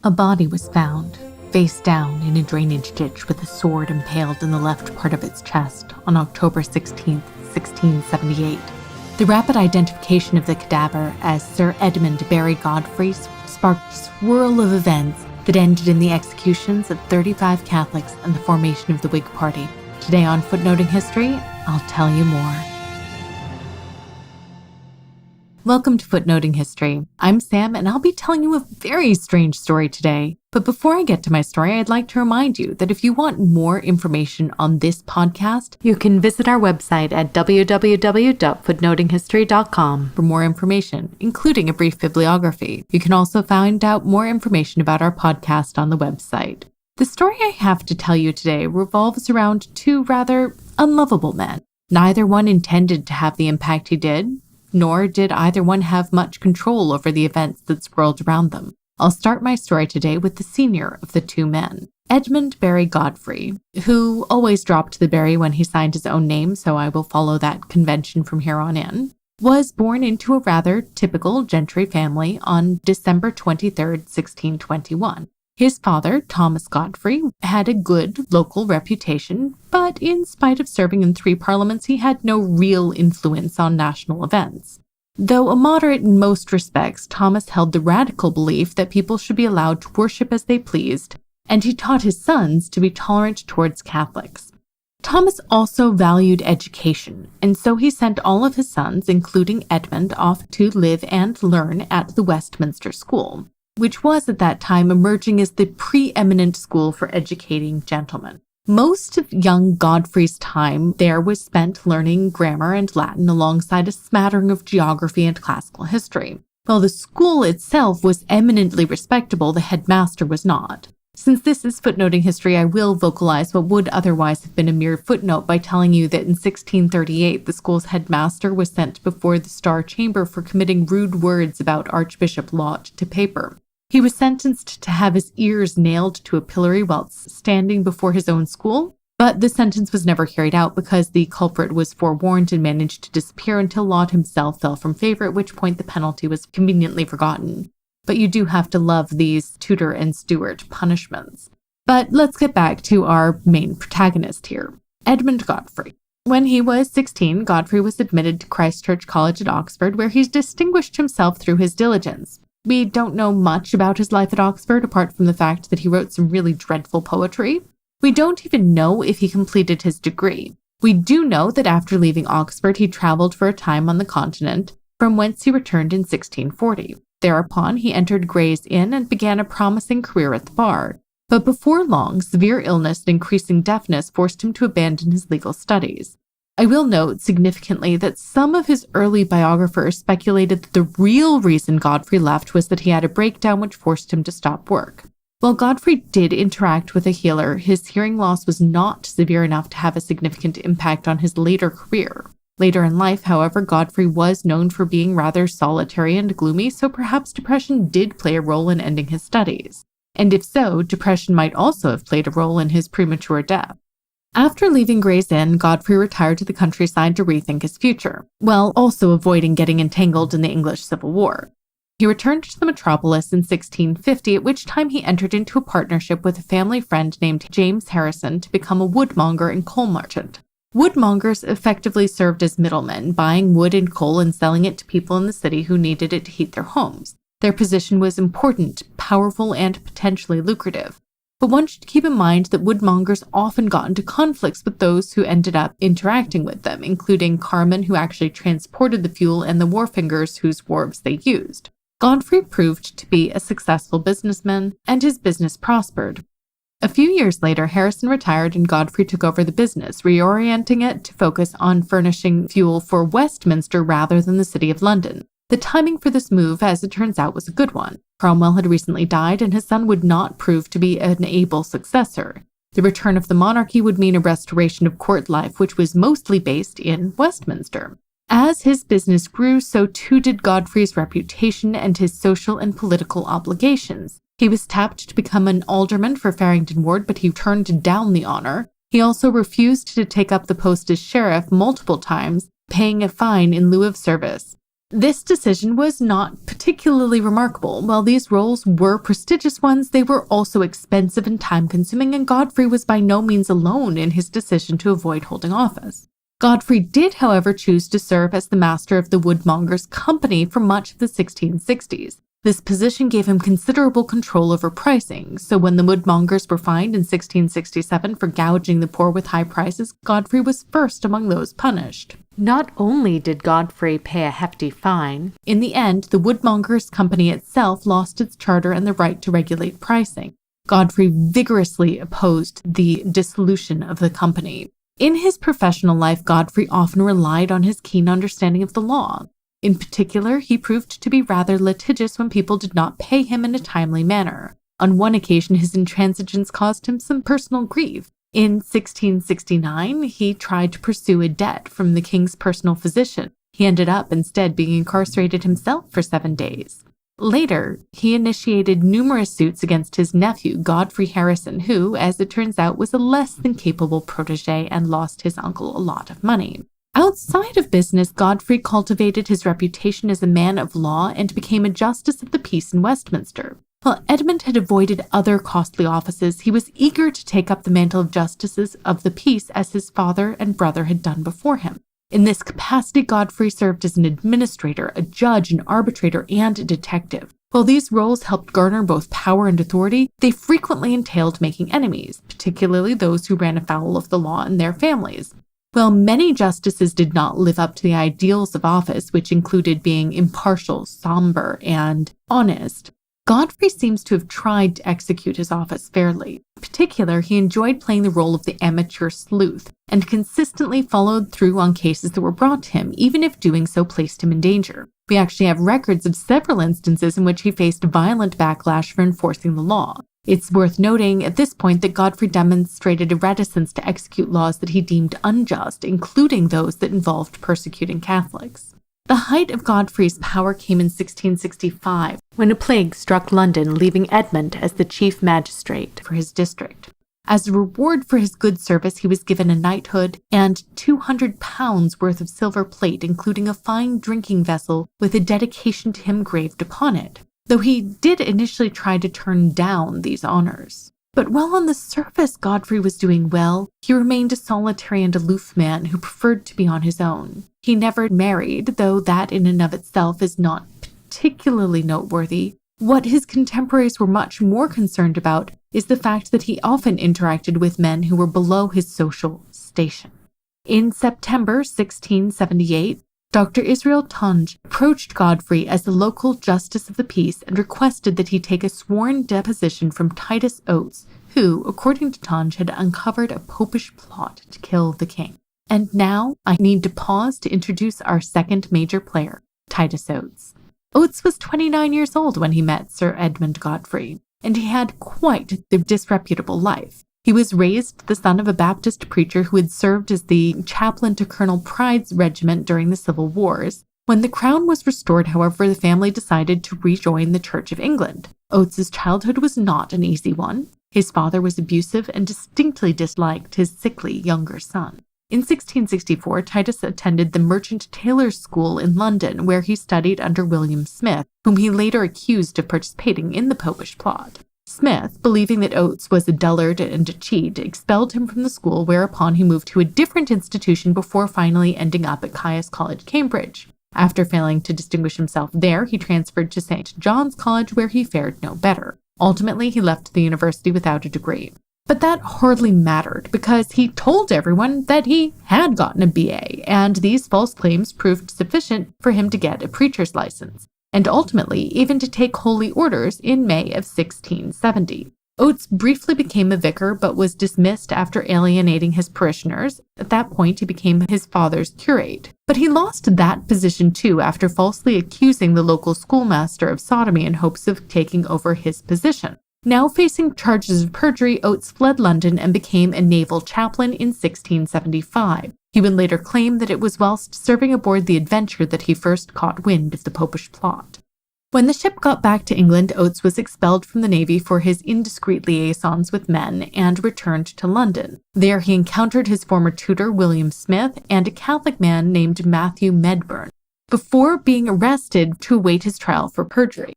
A body was found, face down in a drainage ditch with a sword impaled in the left part of its chest on October 16, 1678. The rapid identification of the cadaver as Sir Edmund Berry Godfrey sparked a swirl of events that ended in the executions of 35 Catholics and the formation of the Whig Party. Today on Footnoting History, I'll tell you more. Welcome to Footnoting History. I'm Sam, and I'll be telling you a very strange story today. But before I get to my story, I'd like to remind you that if you want more information on this podcast, you can visit our website at www.footnotinghistory.com for more information, including a brief bibliography. You can also find out more information about our podcast on the website. The story I have to tell you today revolves around two rather unlovable men. Neither one intended to have the impact he did, nor did either one have much control over the events that swirled around them. I'll start my story today with the senior of the two men, Edmund Berry Godfrey, who always dropped the Berry when he signed his own name, so I will follow that convention from here on in, was born into a rather typical gentry family on December 23, 1621. His father, Thomas Godfrey, had a good local reputation, but in spite of serving in 3 parliaments, he had no real influence on national events. Though a moderate in most respects, Thomas held the radical belief that people should be allowed to worship as they pleased, and he taught his sons to be tolerant towards Catholics. Thomas also valued education, and so he sent all of his sons, including Edmund, off to live and learn at the Westminster School, which was at that time emerging as the preeminent school for educating gentlemen. Most of young Godfrey's time there was spent learning grammar and Latin alongside a smattering of geography and classical history. While the school itself was eminently respectable, the headmaster was not. Since this is footnoting history, I will vocalize what would otherwise have been a mere footnote by telling you that in 1638, the school's headmaster was sent before the Star Chamber for committing rude words about Archbishop Laud to paper. He was sentenced to have his ears nailed to a pillory whilst standing before his own school, but the sentence was never carried out because the culprit was forewarned and managed to disappear until Laud himself fell from favor, at which point the penalty was conveniently forgotten. But you do have to love these tutor and steward punishments. But let's get back to our main protagonist here, Edmund Godfrey. When he was 16, Godfrey was admitted to Christ Church College at Oxford, where he distinguished himself through his diligence. We don't know much about his life at Oxford, apart from the fact that he wrote some really dreadful poetry. We don't even know if he completed his degree. We do know that after leaving Oxford, he traveled for a time on the continent, from whence he returned in 1640. Thereupon, he entered Gray's Inn and began a promising career at the bar. But before long, severe illness and increasing deafness forced him to abandon his legal studies. I will note significantly that some of his early biographers speculated that the real reason Godfrey left was that he had a breakdown which forced him to stop work. While Godfrey did interact with a healer, his hearing loss was not severe enough to have a significant impact on his later career. Later in life, however, Godfrey was known for being rather solitary and gloomy, so perhaps depression did play a role in ending his studies. And if so, depression might also have played a role in his premature death. After leaving Gray's Inn, Godfrey retired to the countryside to rethink his future, while also avoiding getting entangled in the English Civil War. He returned to the metropolis in 1650, at which time he entered into a partnership with a family friend named James Harrison to become a woodmonger and coal merchant. Woodmongers effectively served as middlemen, buying wood and coal and selling it to people in the city who needed it to heat their homes. Their position was important, powerful, and potentially lucrative. But one should keep in mind that woodmongers often got into conflicts with those who ended up interacting with them, including carmen who actually transported the fuel and the wharfingers whose wharves they used. Godfrey proved to be a successful businessman, and his business prospered. A few years later, Harrison retired and Godfrey took over the business, reorienting it to focus on furnishing fuel for Westminster rather than the City of London. The timing for this move, as it turns out, was a good one. Cromwell had recently died, and his son would not prove to be an able successor. The return of the monarchy would mean a restoration of court life, which was mostly based in Westminster. As his business grew, so too did Godfrey's reputation and his social and political obligations. He was tapped to become an alderman for Farringdon Ward, but he turned down the honor. He also refused to take up the post as sheriff multiple times, paying a fine in lieu of service. This decision was not particularly remarkable. While these roles were prestigious ones, they were also expensive and time-consuming, and Godfrey was by no means alone in his decision to avoid holding office. Godfrey did, however, choose to serve as the master of the Woodmongers' Company for much of the 1660s. This position gave him considerable control over pricing, so when the woodmongers were fined in 1667 for gouging the poor with high prices, Godfrey was first among those punished. Not only did Godfrey pay a hefty fine, in the end, the Woodmongers' Company itself lost its charter and the right to regulate pricing. Godfrey vigorously opposed the dissolution of the company. In his professional life, Godfrey often relied on his keen understanding of the law. In particular, he proved to be rather litigious when people did not pay him in a timely manner. On one occasion, his intransigence caused him some personal grief. In 1669, he tried to pursue a debt from the king's personal physician. He ended up instead being incarcerated himself for 7 days. Later, he initiated numerous suits against his nephew, Godfrey Harrison, who, as it turns out, was a less than capable protege and lost his uncle a lot of money. Outside of business, Godfrey cultivated his reputation as a man of law and became a justice of the peace in Westminster. While Edmund had avoided other costly offices, he was eager to take up the mantle of justices of the peace as his father and brother had done before him. In this capacity, Godfrey served as an administrator, a judge, an arbitrator, and a detective. While these roles helped garner both power and authority, they frequently entailed making enemies, particularly those who ran afoul of the law and their families. While many justices did not live up to the ideals of office, which included being impartial, somber, and honest, Godfrey seems to have tried to execute his office fairly. In particular, he enjoyed playing the role of the amateur sleuth and consistently followed through on cases that were brought to him, even if doing so placed him in danger. We actually have records of several instances in which he faced violent backlash for enforcing the law. It's worth noting at this point that Godfrey demonstrated a reticence to execute laws that he deemed unjust, including those that involved persecuting Catholics. The height of Godfrey's power came in 1665, when a plague struck London, leaving Edmund as the chief magistrate for his district. As a reward for his good service, he was given a knighthood and £200 worth of silver plate, including a fine drinking vessel with a dedication to him graved upon it, though he did initially try to turn down these honors. But while on the surface Godfrey was doing well, he remained a solitary and aloof man who preferred to be on his own. He never married, though that in and of itself is not particularly noteworthy. What his contemporaries were much more concerned about is the fact that he often interacted with men who were below his social station. In September 1678, Dr. Israel Tunge approached Godfrey as the local justice of the peace and requested that he take a sworn deposition from Titus Oates, who, according to Tunge, had uncovered a Popish plot to kill the king. And now I need to pause to introduce our second major player, Titus Oates. Oates was 29 years old when he met Sir Edmund Godfrey, and he had quite the disreputable life. He was raised the son of a Baptist preacher who had served as the chaplain to Colonel Pride's regiment during the Civil Wars. When the crown was restored, however, the family decided to rejoin the Church of England. Oates's childhood was not an easy one. His father was abusive and distinctly disliked his sickly younger son. In 1664, Titus attended the Merchant Taylors' School in London, where he studied under William Smith, whom he later accused of participating in the Popish plot. Smith, believing that Oates was a dullard and a cheat, expelled him from the school, whereupon he moved to a different institution before finally ending up at Caius College, Cambridge. After failing to distinguish himself there, he transferred to St. John's College, where he fared no better. Ultimately, he left the university without a degree. But that hardly mattered, because he told everyone that he had gotten a BA, and these false claims proved sufficient for him to get a preacher's license, and ultimately even to take holy orders in May of 1670. Oates briefly became a vicar, but was dismissed after alienating his parishioners. At that point, he became his father's curate. But he lost that position too after falsely accusing the local schoolmaster of sodomy in hopes of taking over his position. Now facing charges of perjury, Oates fled London and became a naval chaplain in 1675. He would later claim that it was whilst serving aboard the Adventure that he first caught wind of the Popish plot. When the ship got back to England, Oates was expelled from the Navy for his indiscreet liaisons with men and returned to London. There he encountered his former tutor, William Smith, and a Catholic man named Matthew Medburn. before being arrested to await his trial for perjury.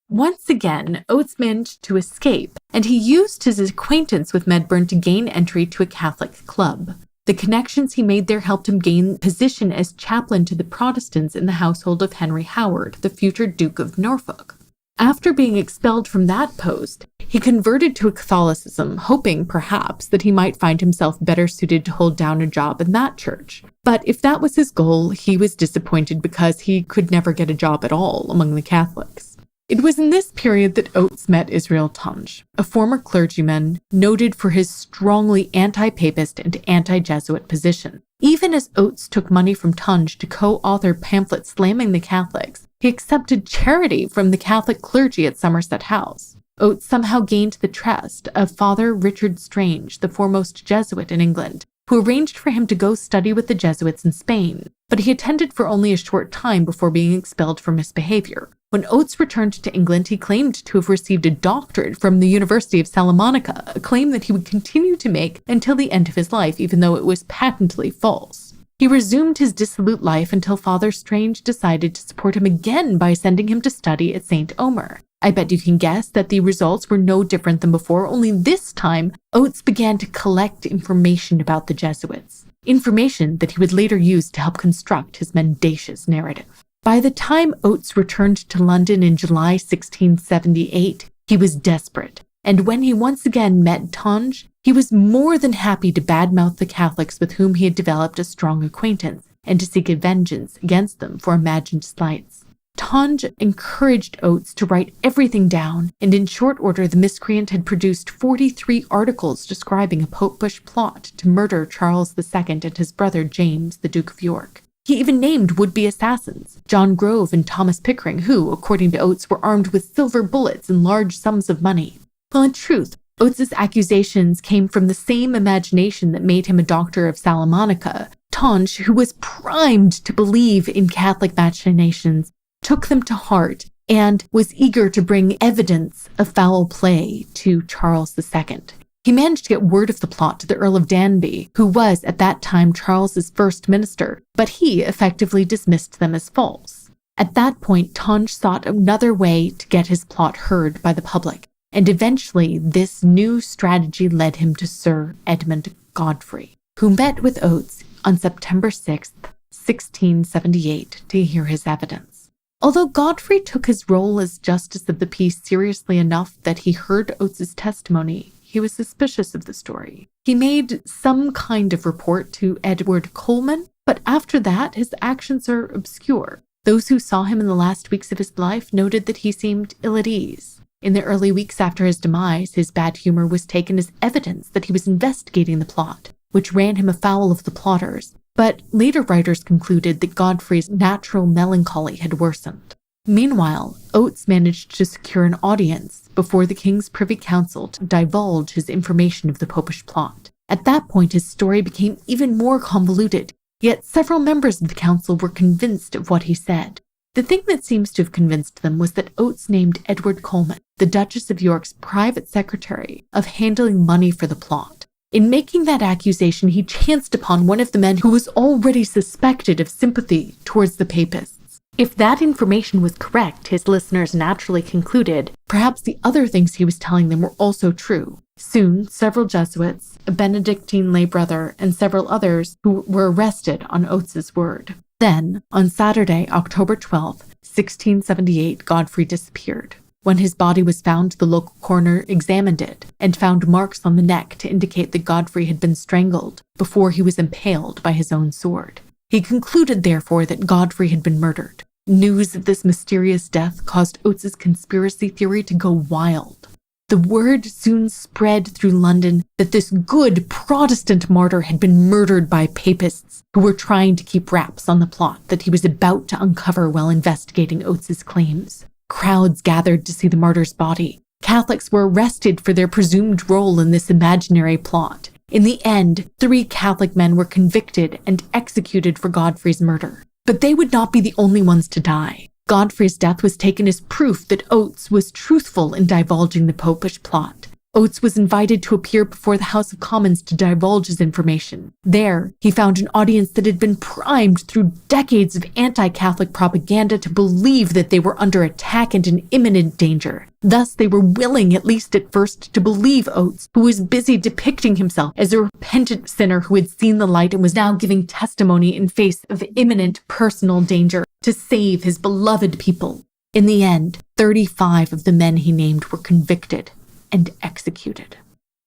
Once again, Oates managed to escape, and he used his acquaintance with Medburn to gain entry to a Catholic club. The connections he made there helped him gain position as chaplain to the Protestants in the household of Henry Howard, the future Duke of Norfolk. After being expelled from that post, he converted to Catholicism, hoping, perhaps, that he might find himself better suited to hold down a job in that church. But if that was his goal, he was disappointed because he could never get a job at all among the Catholics. It was in this period that Oates met Israel Tunge, a former clergyman noted for his strongly anti-papist and anti-Jesuit position. Even as Oates took money from Tunge to co-author pamphlets slamming the Catholics, he accepted charity from the Catholic clergy at Somerset House. Oates somehow gained the trust of Father Richard Strange, the foremost Jesuit in England, who arranged for him to go study with the Jesuits in Spain, but he attended for only a short time before being expelled for misbehavior. When Oates returned to England, he claimed to have received a doctorate from the University of Salamanca, a claim that he would continue to make until the end of his life, even though it was patently false. He resumed his dissolute life until Father Strange decided to support him again by sending him to study at St. Omer. I bet you can guess that the results were no different than before, only this time Oates began to collect information about the Jesuits, information that he would later use to help construct his mendacious narrative. By the time Oates returned to London in July 1678, he was desperate, and when he once again met Tunge, he was more than happy to badmouth the Catholics with whom he had developed a strong acquaintance, and to seek vengeance against them for imagined slights. Tunge encouraged Oates to write everything down, and in short order the miscreant had produced 43 articles describing a Popish plot to murder Charles II and his brother James, the Duke of York. He even named would-be assassins, John Grove and Thomas Pickering, who, according to Oates, were armed with silver bullets and large sums of money. Well, in truth, Oates's accusations came from the same imagination that made him a doctor of Salamanca. Tunge, who was primed to believe in Catholic machinations, took them to heart and was eager to bring evidence of foul play to Charles II. He managed to get word of the plot to the Earl of Danby, who was at that time Charles's first minister, but he effectively dismissed them as false. At that point, Tunge sought another way to get his plot heard by the public, and eventually this new strategy led him to Sir Edmund Godfrey, who met with Oates on September 6, 1678, to hear his evidence. Although Godfrey took his role as justice of the peace seriously enough that he heard Oates's testimony, he was suspicious of the story. He made some kind of report to Edward Coleman, but after that, his actions are obscure. Those who saw him in the last weeks of his life noted that he seemed ill at ease. In the early weeks after his demise, his bad humor was taken as evidence that he was investigating the plot, which ran him afoul of the plotters. But later writers concluded that Godfrey's natural melancholy had worsened. Meanwhile, Oates managed to secure an audience before the King's Privy Council to divulge his information of the Popish plot. At that point, his story became even more convoluted, yet several members of the council were convinced of what he said. The thing that seems to have convinced them was that Oates named Edward Coleman, the Duchess of York's private secretary, of handling money for the plot. In making that accusation, he chanced upon one of the men who was already suspected of sympathy towards the Papists. If that information was correct, his listeners naturally concluded perhaps the other things he was telling them were also true. Soon, several Jesuits, a Benedictine lay brother, and several others who were arrested on Oates's word. Then, on Saturday, October 12, 1678, Godfrey disappeared. When his body was found, the local coroner examined it and found marks on the neck to indicate that Godfrey had been strangled before he was impaled by his own sword. He concluded, therefore, that Godfrey had been murdered. News of this mysterious death caused Oates's conspiracy theory to go wild. The word soon spread through London that this good Protestant martyr had been murdered by Papists who were trying to keep wraps on the plot that he was about to uncover while investigating Oates's claims. Crowds gathered to see the martyr's body. Catholics were arrested for their presumed role in this imaginary plot. In the end, 3 Catholic men were convicted and executed for Godfrey's murder. But they would not be the only ones to die. Godfrey's death was taken as proof that Oates was truthful in divulging the Popish plot. Oates was invited to appear before the House of Commons to divulge his information. There, he found an audience that had been primed through decades of anti-Catholic propaganda to believe that they were under attack and in imminent danger. Thus, they were willing, at least at first, to believe Oates, who was busy depicting himself as a repentant sinner who had seen the light and was now giving testimony in face of imminent personal danger to save his beloved people. In the end, 35 of the men he named were convicted and executed.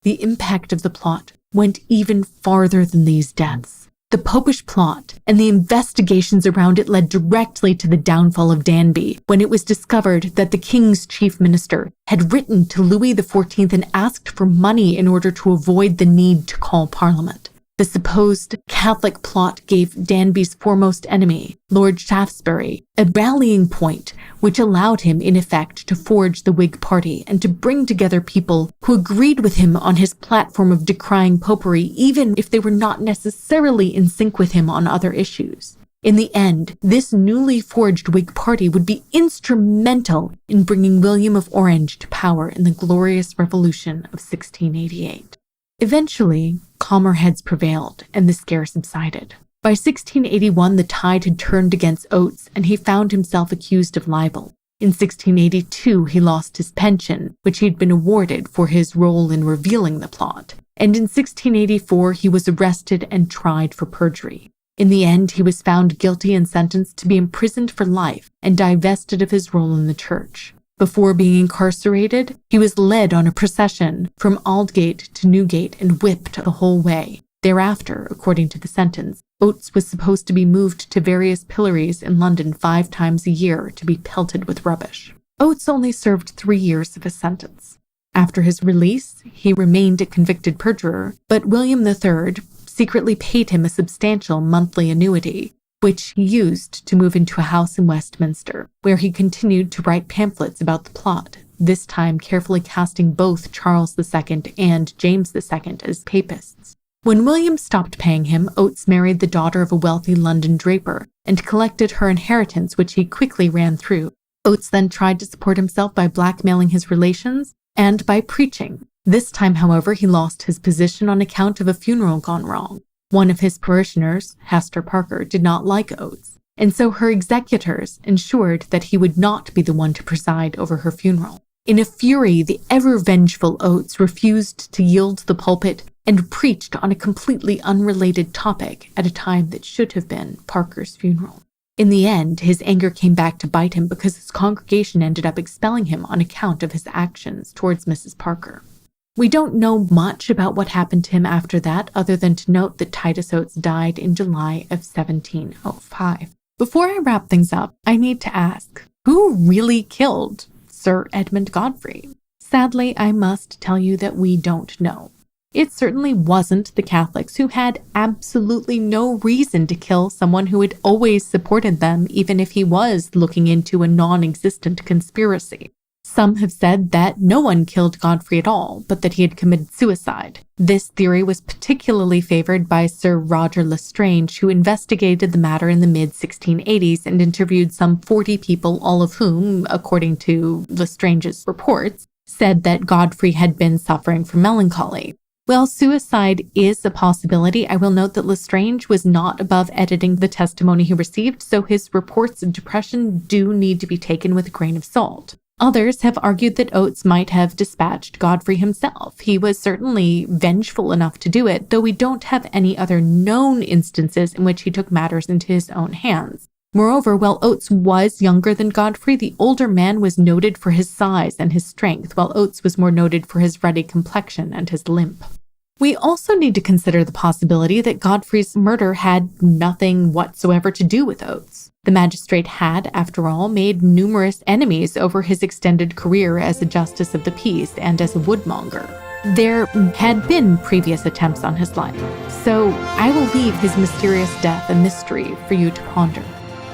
The impact of the plot went even farther than these deaths. The Popish plot and the investigations around it led directly to the downfall of Danby when it was discovered that the king's chief minister had written to Louis XIV and asked for money in order to avoid the need to call Parliament. The supposed Catholic plot gave Danby's foremost enemy, Lord Shaftesbury, a rallying point which allowed him, in effect, to forge the Whig party and to bring together people who agreed with him on his platform of decrying popery, even if they were not necessarily in sync with him on other issues. In the end, this newly forged Whig party would be instrumental in bringing William of Orange to power in the glorious Revolution of 1688. Eventually, calmer heads prevailed and the scare subsided. By 1681, the tide had turned against Oates and he found himself accused of libel. In 1682, he lost his pension, which he'd been awarded for his role in revealing the plot. And in 1684, he was arrested and tried for perjury. In the end, he was found guilty and sentenced to be imprisoned for life and divested of his role in the church. Before being incarcerated, he was led on a procession from Aldgate to Newgate and whipped the whole way. Thereafter, according to the sentence, Oates was supposed to be moved to various pillories in London 5 times a year to be pelted with rubbish. Oates only served 3 years of his sentence. After his release, he remained a convicted perjurer, but William III secretly paid him a substantial monthly annuity, which he used to move into a house in Westminster, where he continued to write pamphlets about the plot, this time carefully casting both Charles II and James II as papists. When William stopped paying him, Oates married the daughter of a wealthy London draper and collected her inheritance, which he quickly ran through. Oates then tried to support himself by blackmailing his relations and by preaching. This time, however, he lost his position on account of a funeral gone wrong. One of his parishioners, Hester Parker, did not like Oates, and so her executors ensured that he would not be the one to preside over her funeral. In a fury, the ever-vengeful Oates refused to yield the pulpit and preached on a completely unrelated topic at a time that should have been Parker's funeral. In the end, his anger came back to bite him because his congregation ended up expelling him on account of his actions towards Mrs. Parker. We don't know much about what happened to him after that, other than to note that Titus Oates died in July of 1705. Before I wrap things up, I need to ask, who really killed Sir Edmund Godfrey? Sadly, I must tell you that we don't know. It certainly wasn't the Catholics, who had absolutely no reason to kill someone who had always supported them, even if he was looking into a non-existent conspiracy. Some have said that no one killed Godfrey at all, but that he had committed suicide. This theory was particularly favored by Sir Roger Lestrange, who investigated the matter in the mid-1680s and interviewed some 40 people, all of whom, according to Lestrange's reports, said that Godfrey had been suffering from melancholy. While suicide is a possibility, I will note that Lestrange was not above editing the testimony he received, so his reports of depression do need to be taken with a grain of salt. Others have argued that Oates might have dispatched Godfrey himself. He was certainly vengeful enough to do it, though we don't have any other known instances in which he took matters into his own hands. Moreover, while Oates was younger than Godfrey, the older man was noted for his size and his strength, while Oates was more noted for his ruddy complexion and his limp. We also need to consider the possibility that Godfrey's murder had nothing whatsoever to do with Oates. The magistrate had, after all, made numerous enemies over his extended career as a justice of the peace and as a woodmonger. There had been previous attempts on his life, so I will leave his mysterious death a mystery for you to ponder.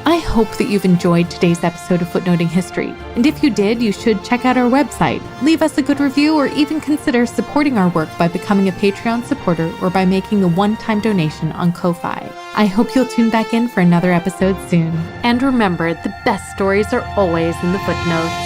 I hope that you've enjoyed today's episode of Footnoting History, and if you did, you should check out our website, leave us a good review, or even consider supporting our work by becoming a Patreon supporter or by making a one-time donation on Ko-Fi. I hope you'll tune back in for another episode soon. And remember, the best stories are always in the footnotes.